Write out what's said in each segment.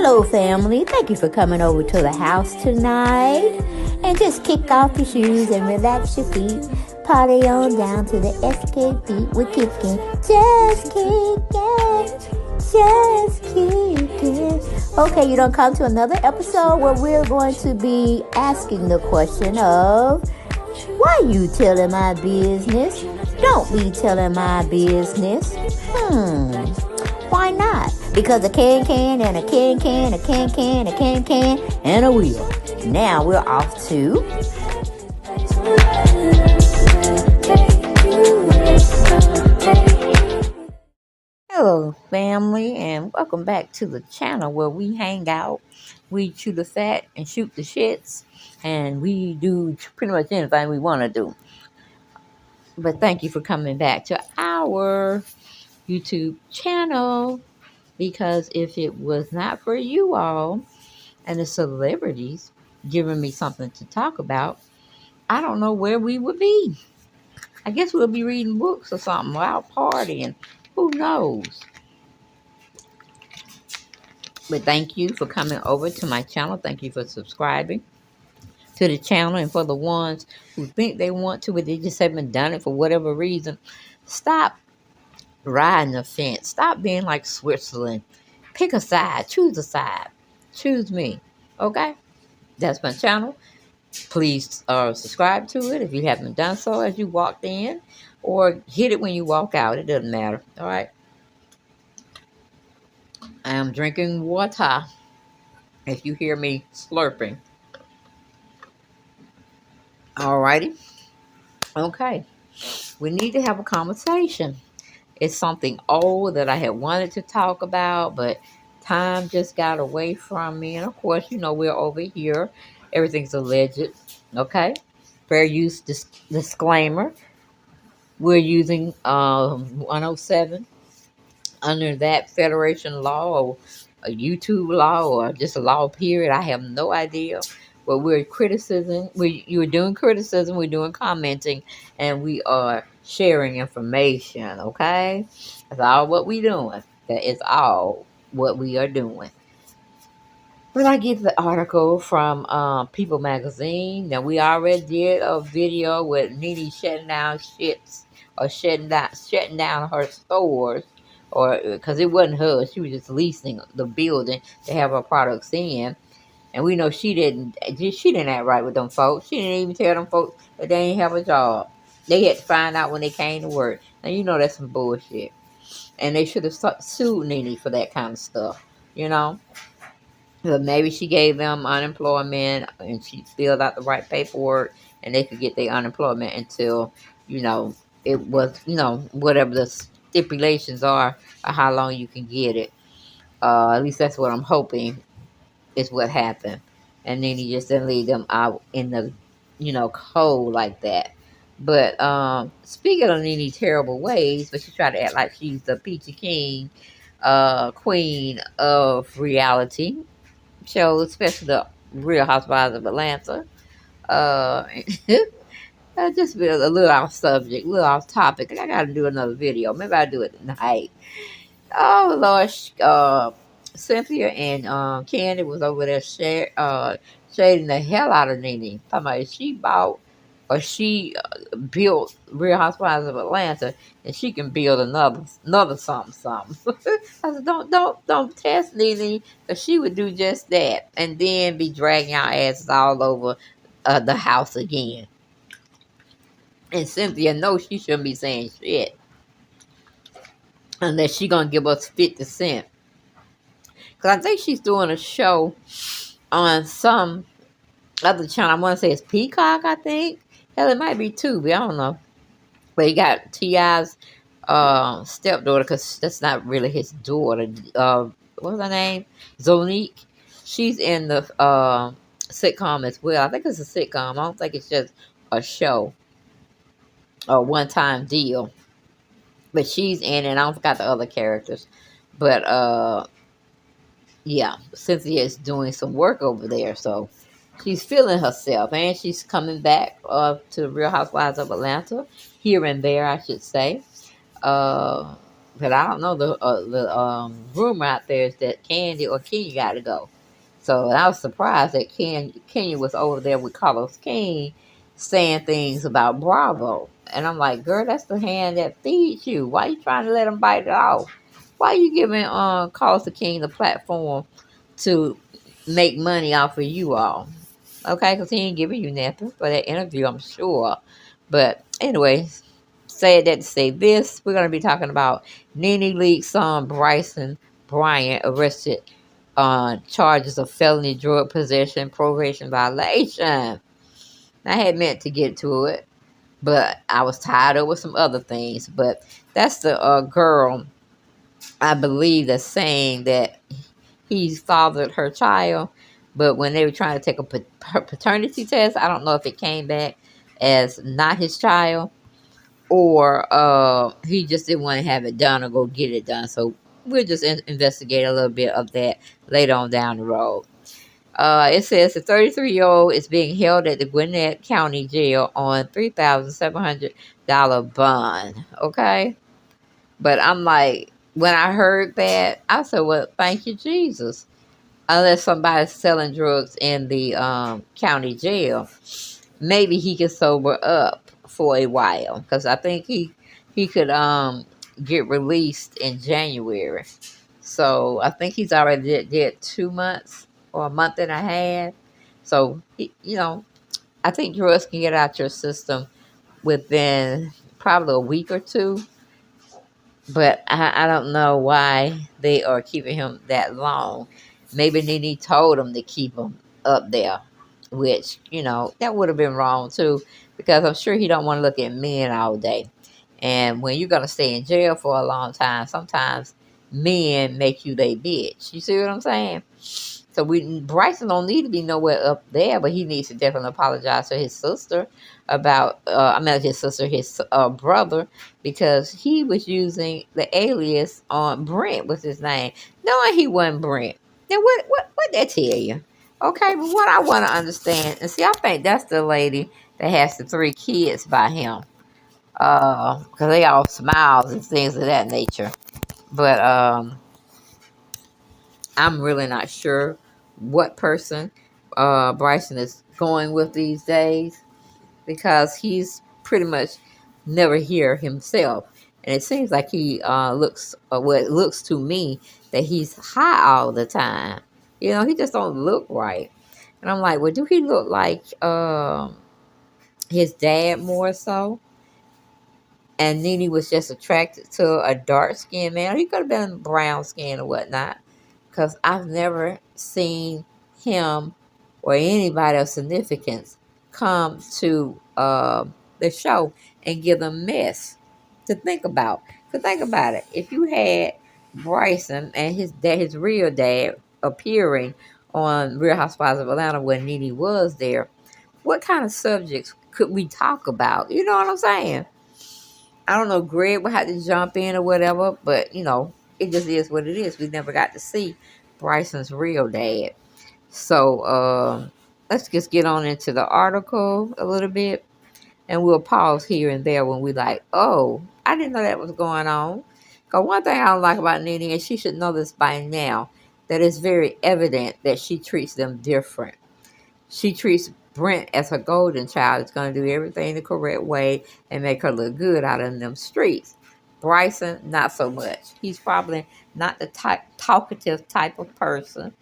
Hello, family. Thank you for coming over to the house tonight. And just kick off your shoes and relax your feet. Party on down to the SK beat. We're kicking. Just kicking. Just kicking. Okay, you don't come to another episode where we're going to be asking the question of, why you telling my business? Don't be telling my business. Why not? Because a can and a can, a can, and a wheel. Now we're off to... Hello, family, and welcome back to the channel where we hang out, we chew the fat and shoot the shits, and we do pretty much anything we want to do. But thank you for coming back to our YouTube channel, because if it was not for you all and the celebrities giving me something to talk about, I don't know where we would be. I guess we'll be reading books or something, or out partying. Who knows? But thank you for coming over to my channel. Thank you for subscribing to the channel. And for the ones who think they want to, but they just haven't done it for whatever reason, stop riding the fence. Stop being like Switzerland. Pick a side. Choose a side. Choose me. Okay? That's my channel. Please subscribe to it if you haven't done so as you walked in, or hit it when you walk out. It doesn't matter. All right? I am drinking water if you hear me slurping. Alrighty. Okay. We need to have a conversation. It's something old that I had wanted to talk about, but time just got away from me. And of course, you know, we're over here. Everything's alleged. Okay? Fair use disclaimer. We're using 107 under that Federation law, or a YouTube law, or just a law period. I have no idea. But we're criticism. You're doing criticism. We're doing commenting, and we are sharing information. Okay, that's all what we're doing. That is all what we are doing. When I get the article from People Magazine, now we already did a video with Nene shutting down shits, or shutting down her stores, or because it wasn't hers, she was just leasing the building to have her products in. And we know she didn't act right with them folks. She didn't even tell them folks that they ain't have a job. They had to find out when they came to work. Now, you know that's some bullshit. And they should have sued Nene for that kind of stuff, you know. But maybe she gave them unemployment and she filled out the right paperwork and they could get their unemployment until, you know, it was, you know, whatever the stipulations are or how long you can get it. At least that's what I'm hoping is what happened. And then he just didn't leave them out in the, you know, cold like that. But speaking of Nene's terrible ways, but she tried to act like she's the peachy king, queen of reality shows, especially the Real Housewives of Atlanta. Just be a little off subject, a little off topic. I got to do another video. Maybe I'll do it tonight. Oh, Lord. Cynthia and Candy was over there shading the hell out of Nene. Talking about if she bought or she built Real Housewives of Atlanta, and she can build another something. I said, don't test Nene, because she would do just that, and then be dragging our asses all over the house again. And Cynthia knows she shouldn't be saying shit unless she gonna give us 50 cents. Because I think she's doing a show on some other channel. I want to say it's Peacock, I think. Hell, it might be ToBe. I don't know. But he got T.I.'s stepdaughter, because that's not really his daughter. What's her name? Zonique. She's in the sitcom as well. I think it's a sitcom. I don't think it's just a show. A one-time deal. But she's in it. I don't forgot the other characters. But, yeah, Cynthia is doing some work over there, so she's feeling herself, and she's coming back to Real Housewives of Atlanta, here and there, I should say. But I don't know, the rumor out there is that Candy or Kenya got to go. So I was surprised that Kenya was over there with Carlos King saying things about Bravo. And I'm like, girl, that's the hand that feeds you. Why you trying to let him bite it off? Why you giving Carlos King the platform to make money off of you all? Okay, because he ain't giving you nothing for that interview, I'm sure. But anyway, said that to say this, we're going to be talking about NeneLeakes son Bryson Bryant arrested on charges of felony drug possession probation violation. I had meant to get to it, but I was tied up with some other things. But that's the girl, I believe, that's saying that he fathered her child. But when they were trying to take a paternity test, I don't know if it came back as not his child, or he just didn't want to have it done or go get it done. So we'll just investigate a little bit of that later on down the road. It says the 33-year-old is being held at the Gwinnett County Jail on $3,700 bond. Okay, but I'm like, when I heard that, I said, "Well, thank you, Jesus." Unless somebody's selling drugs in the county jail, maybe he could sober up for a while, because I think he could get released in January. So I think he's already did 2 months or a month and a half. So I think drugs can get out your system within probably a week or two. But I don't know why they are keeping him that long. Maybe Nene told him to keep him up there, which, that would have been wrong too, because I'm sure he don't want to look at men all day. And when you're going to stay in jail for a long time, sometimes men make you they bitch. You see what I'm saying? So Bryson don't need to be nowhere up there, but he needs to definitely apologize to his sister about, his brother, because he was using the alias on Brent was his name, knowing he wasn't Brent. Now what that tell you? Okay, but what I want to understand, and see, I think that's the lady that has the 3 kids by him, because they all smiles and things of that nature. But I'm really not sure what person Bryson is going with these days, because he's pretty much never here himself. And it seems like he it looks to me that he's high all the time. He just don't look right. And I'm like, well, do he look like his dad more so? And Nene was just attracted to a dark skinned man. He could have been brown skin or whatnot, because I've never seen him or anybody of significance come to the show and give them mess to think about. So think about it. If you had Bryson and his real dad appearing on Real Housewives of Atlanta when Nene was there, what kind of subjects could we talk about? You know what I'm saying? I don't know, Greg would have to jump in or whatever, but it just is what it is. We never got to see Bryson's real dad. So let's just get on into the article a little bit, and we'll pause here and there when we like, oh, I didn't know that was going on. Because one thing I don't like about Nene, and she should know this by now, that it's very evident that she treats them different. She treats Brent as her golden child. Is going to do everything the correct way and make her look good out in them streets. Bryson, not so much. He's probably not the talkative type of person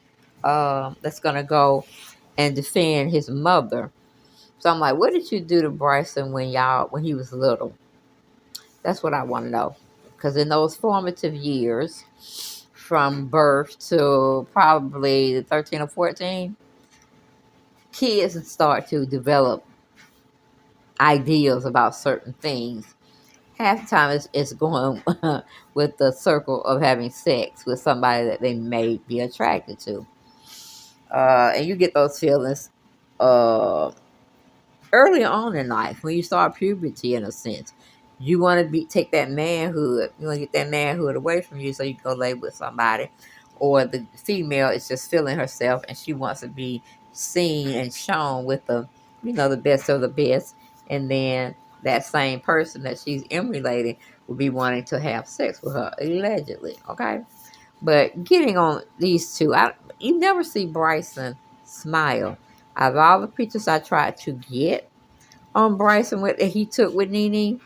that's going to go and defend his mother. So I'm like, what did you do to Bryson when he was little? That's what I want to know. Because in those formative years, from birth to probably 13 or 14, kids start to develop ideas about certain things. Half the time it's going with the circle of having sex with somebody that they may be attracted to. And you get those feelings early on in life when you start puberty, in a sense. You want to take that manhood. You want to get that manhood away from you so you can go lay with somebody. Or the female is just feeling herself and she wants to be seen and shown with the best of the best. And then that same person that she's emulating would be wanting to have sex with her, allegedly. Okay, but getting on these two, you never see Bryson smile. Out of all the pictures I tried to get on Bryson that he took with Nene,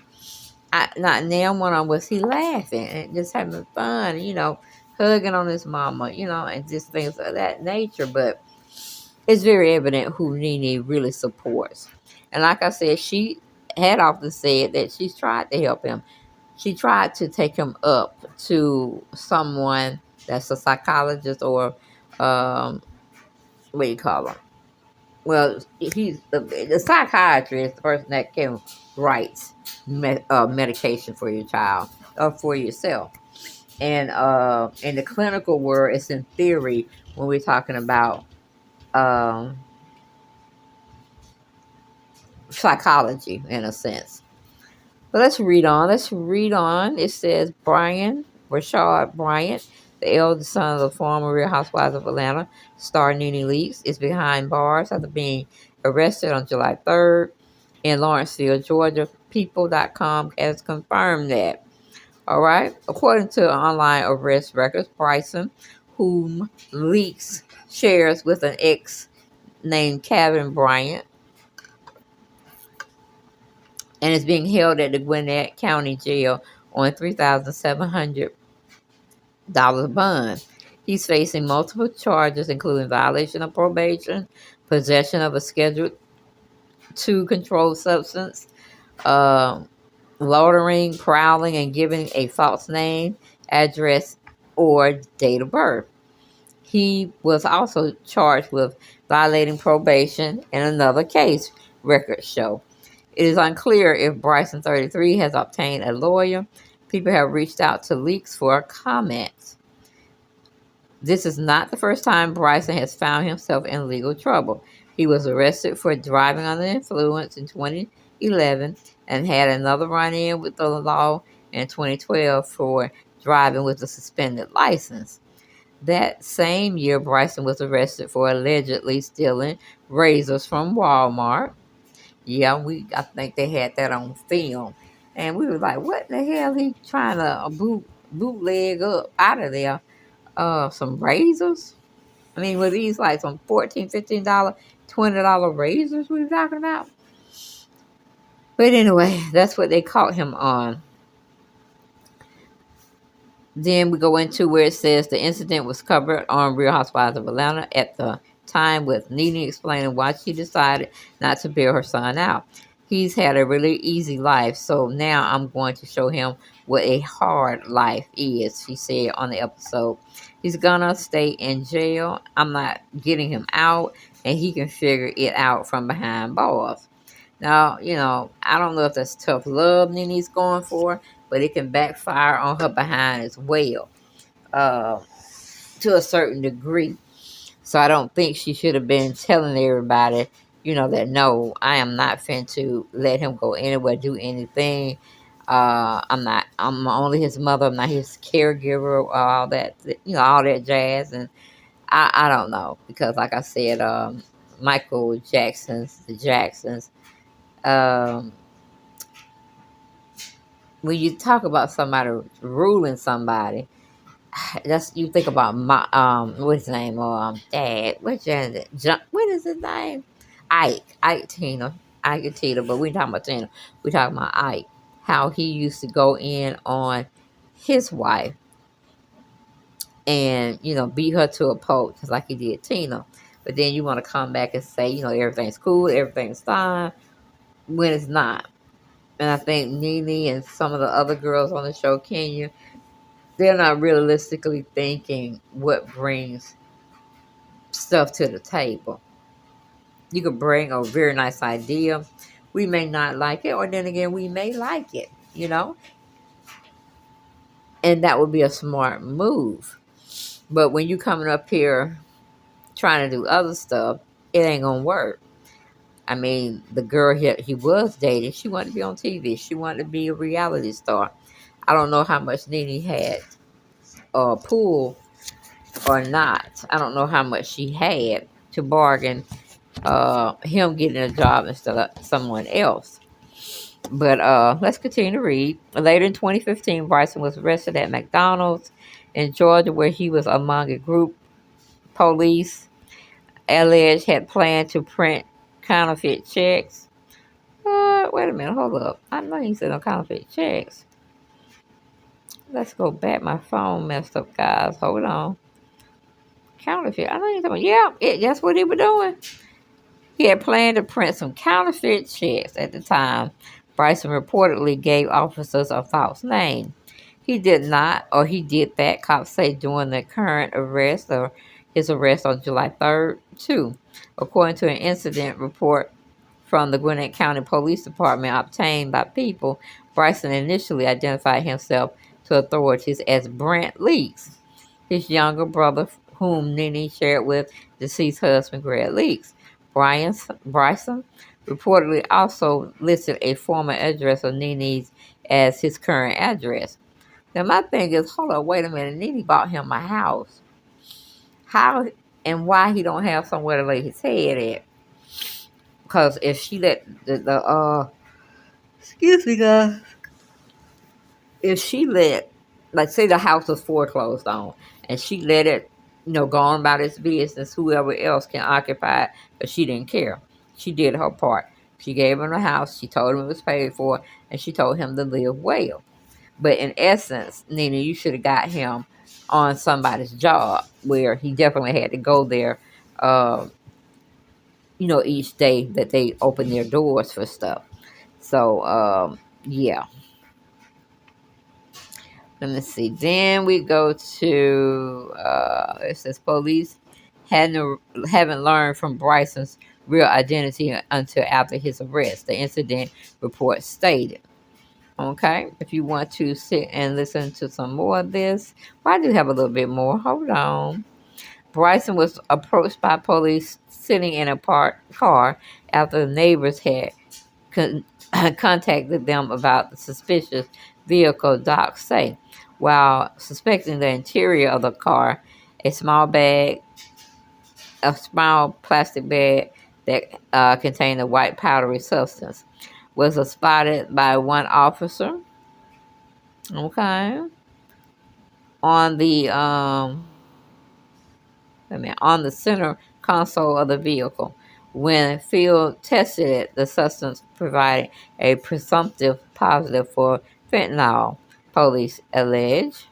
not now one on was he laughing and just having fun, hugging on his mama, and just things of that nature. But it's very evident who Nene really supports. And like I said, she had often said that she's tried to help him. She tried to take him up to someone that's a psychologist or, what do you call him? Well, he's the psychiatrist, the person that can write medication for your child or for yourself. And in the clinical world, it's in theory when we're talking about psychology in a sense. But let's read on. It says Rashad Bryant, the eldest son of the former Real Housewives of Atlanta star NeneLeakes, is behind bars after being arrested on July 3rd in Lawrenceville, Georgia. People.com has confirmed that. All right. According to online arrest records, Bryson, whom Leaks shares with an ex named Kevin Bryant, and is being held at the Gwinnett County Jail on $3,700 bond. He's facing multiple charges, including violation of probation, possession of a Schedule II controlled substance, uh, loitering, prowling, and giving a false name, address, or date of birth. He was also charged with violating probation in another case, records show. It is unclear if Bryson, 33, has obtained a lawyer. People have reached out to Leaks for comment. This is not the first time Bryson has found himself in legal trouble. He was arrested for driving under the influence in 2011 and had another run-in with the law in 2012 for driving with a suspended license. That same year, Bryson was arrested for allegedly stealing razors from Walmart. Yeah, I think they had that on film, and we were like, "What the hell? He trying to bootleg up out of there? Some razors? I mean, were these like some $14, $15, $20 razors we were talking about?" But anyway, that's what they caught him on. Then we go into where it says the incident was covered on Real Housewives of Atlanta at the time, with Nene explaining why she decided not to bail her son out. He's had a really easy life, so now I'm going to show him what a hard life is, she said on the episode. He's gonna stay in jail. I'm not getting him out, and he can figure it out from behind bars. Now, I don't know if that's tough love Nene's going for, but it can backfire on her behind as well, uh, to a certain degree. So I don't think she should have been telling everybody, that no, I am not fin to let him go anywhere, do anything. I'm only his mother. I'm not his caregiver, all that jazz. And I don't know, because like I said, the Jacksons, um, when you talk about somebody ruling somebody, that's you think about my what's his name, dad, what is his name, Ike and Tina, but we talking about Tina, we talking about Ike, how he used to go in on his wife and beat her to a pulp just like he did Tina. But then you want to come back and say everything's cool, everything's fine, when it's not. And I think Nene and some of the other girls on the show, Kenya, they're not realistically thinking what brings stuff to the table. You could bring a very nice idea. We may not like it, or then again, we may like it, and that would be a smart move. But when you coming up here trying to do other stuff, it ain't gonna work. I mean, the girl he was dating, she wanted to be on TV. She wanted to be a reality star. I don't know how much Nene had pull or not. I don't know how much she had to bargain him getting a job instead of someone else. But let's continue to read. Later in 2015, Bryson was arrested at McDonald's in Georgia, where he was among a group police alleged had planned to print counterfeit checks. Wait a minute, hold up. I know he said no counterfeit checks. Let's go back. My phone messed up, guys. Hold on. Counterfeit. I know you're talking about. Yeah, that's what he was doing. He had planned to print some counterfeit checks at the time. Bryson reportedly gave officers a false name. He did not, or he did that, cops say, during the current arrest or his arrest on July 3rd, too. According to an incident report from the Gwinnett County Police Department obtained by People, Bryson initially identified himself to authorities as Brent Leakes, his younger brother, whom Nene shared with deceased husband Greg Leakes. Bryson reportedly also listed a former address of Nene's as his current address. Now, my thing is, hold on, wait a minute. Nene bought him a house. How and why he don't have somewhere to lay his head at? Because if she let excuse me, guys, if she let, like, say the house was foreclosed on, and she let it, go on about its business, whoever else can occupy it, but she didn't care. She did her part. She gave him the house. She told him it was paid for, and she told him to live well. But in essence, Nina, you should have got him on somebody's job where he definitely had to go there, uh, each day that they open their doors for stuff. So, yeah. Let me see. Then we go to, it says police haven't learned from Bryson's real identity until after his arrest, the incident report stated. Okay, if you want to sit and listen to some more of this, well, I do have a little bit more. Hold on. Bryson was approached by police sitting in a parked car after the neighbors had contacted them about the suspicious vehicle, docs say. While suspecting the interior of the car, a small plastic bag that contained a white powdery substance was spotted by one officer. Okay. On the on the center console of the vehicle. When field tested it, the substance provided a presumptive positive for fentanyl, police allege.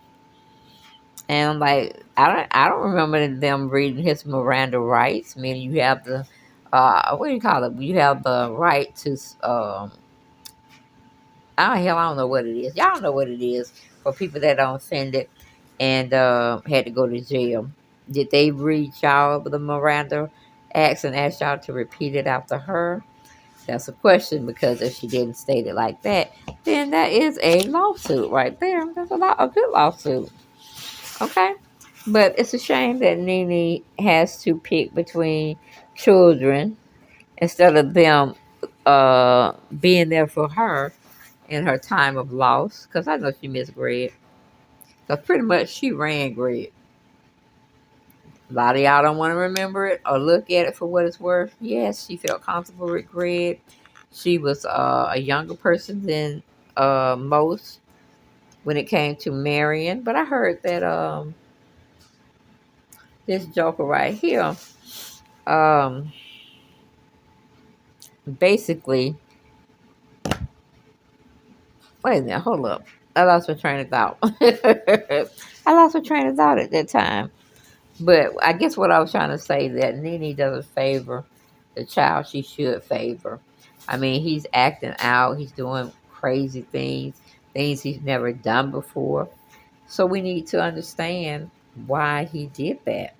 And I'm like, I don't remember them reading his Miranda rights. Meaning you have the what do you call it? You have the right to I don't know what it is. Y'all know what it is for people that don't send it and had to go to jail. Did they read y'all the Miranda Acts and ask y'all to repeat it after her? That's a question, because if she didn't state it like that, then that is a lawsuit right there. That's a good lawsuit. Okay? But it's a shame that Nene has to pick between children instead of them being there for her in her time of loss, because I know she missed Greg. Because pretty much she ran Greg. A lot of y'all don't want to remember it or look at it for what it's worth. Yes, she felt comfortable with Greg. She was a younger person than most when it came to marrying. But I heard that this joker right here, um, basically, wait a minute, hold up. I lost my train of thought. I lost my train of thought at that time. But I guess what I was trying to say, that Nene doesn't favor the child she should favor. I mean, he's acting out. He's doing crazy things he's never done before. So we need to understand why he did that.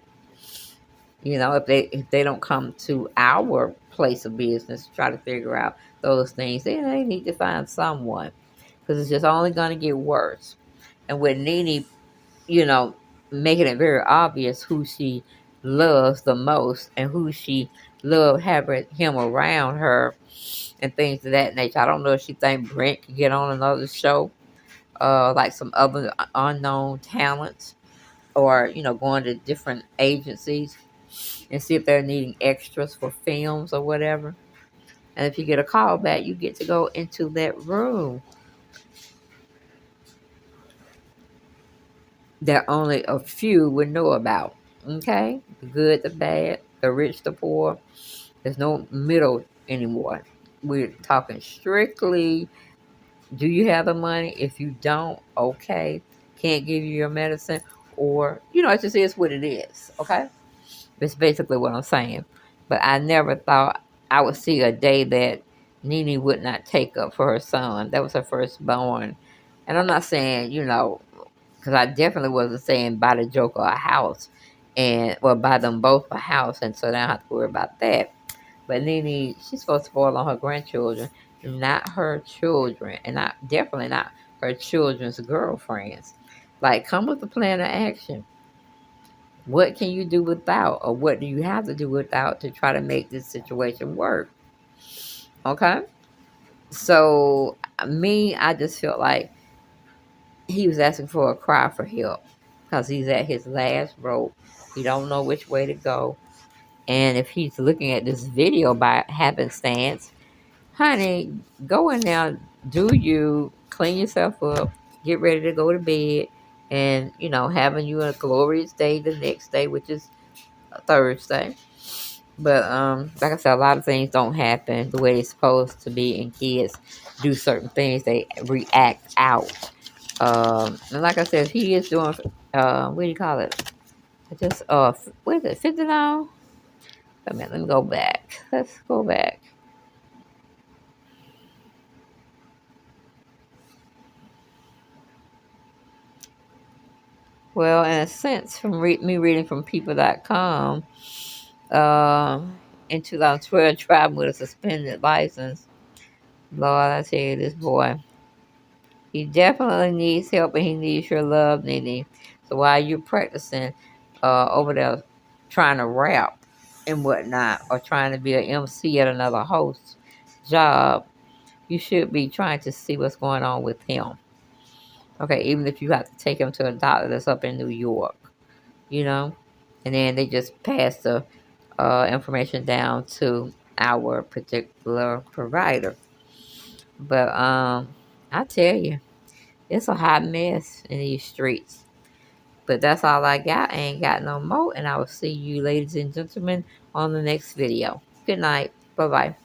If they don't come to our place of business to try to figure out those things, then they need to find someone, because it's just only going to get worse. And with Nene, you know, making it very obvious who she loves the most and who she loved having him around her and things of that nature. I don't know if she think Brent could get on another show, like some other unknown talents, or going to different agencies and see if they're needing extras for films or whatever. And if you get a call back, you get to go into that room that only a few would know about. Okay? The good, the bad, the rich, the poor. There's no middle anymore. We're talking strictly, do you have the money? If you don't, okay. Can't give you your medicine. Or, it just is what it is. Okay? That's basically what I'm saying. But I never thought I would see a day that Nene would not take up for her son. That was her firstborn. And I'm not saying, because I definitely wasn't saying buy the Joker a house, and well, buy them both a house, and so they don't have to worry about that. But Nene, she's supposed to spoil on her grandchildren, not her children, and not definitely not her children's girlfriends. Like, come with a plan of action. What can you do without, or what do you have to do without to try to make this situation work? Okay, so me, I just felt like he was asking for a cry for help because he's at his last rope. He don't know which way to go. And if he's looking at this video by happenstance, honey, go in there, do you, clean yourself up, get ready to go to bed, and, having you a glorious day the next day, which is a Thursday. But like I said, a lot of things don't happen the way they're supposed to be, and kids do certain things, they react out. And like I said, he is doing, what do you call it? Just, what is it, 50 now? Wait a minute, let me go back. Let's go back. Well, in a sense, from me reading from people.com, in 2012, driving with a suspended license. Lord, I tell you, this boy, he definitely needs help, and he needs your love, Nene. So while you're practicing over there trying to rap and whatnot, or trying to be an MC at another host's job, you should be trying to see what's going on with him. Okay, even if you have to take him to a doctor that's up in New York, and then they just pass the information down to our particular provider. But I tell you, it's a hot mess in these streets. But that's all I got. I ain't got no more. And I will see you, ladies and gentlemen, on the next video. Good night. Bye-bye.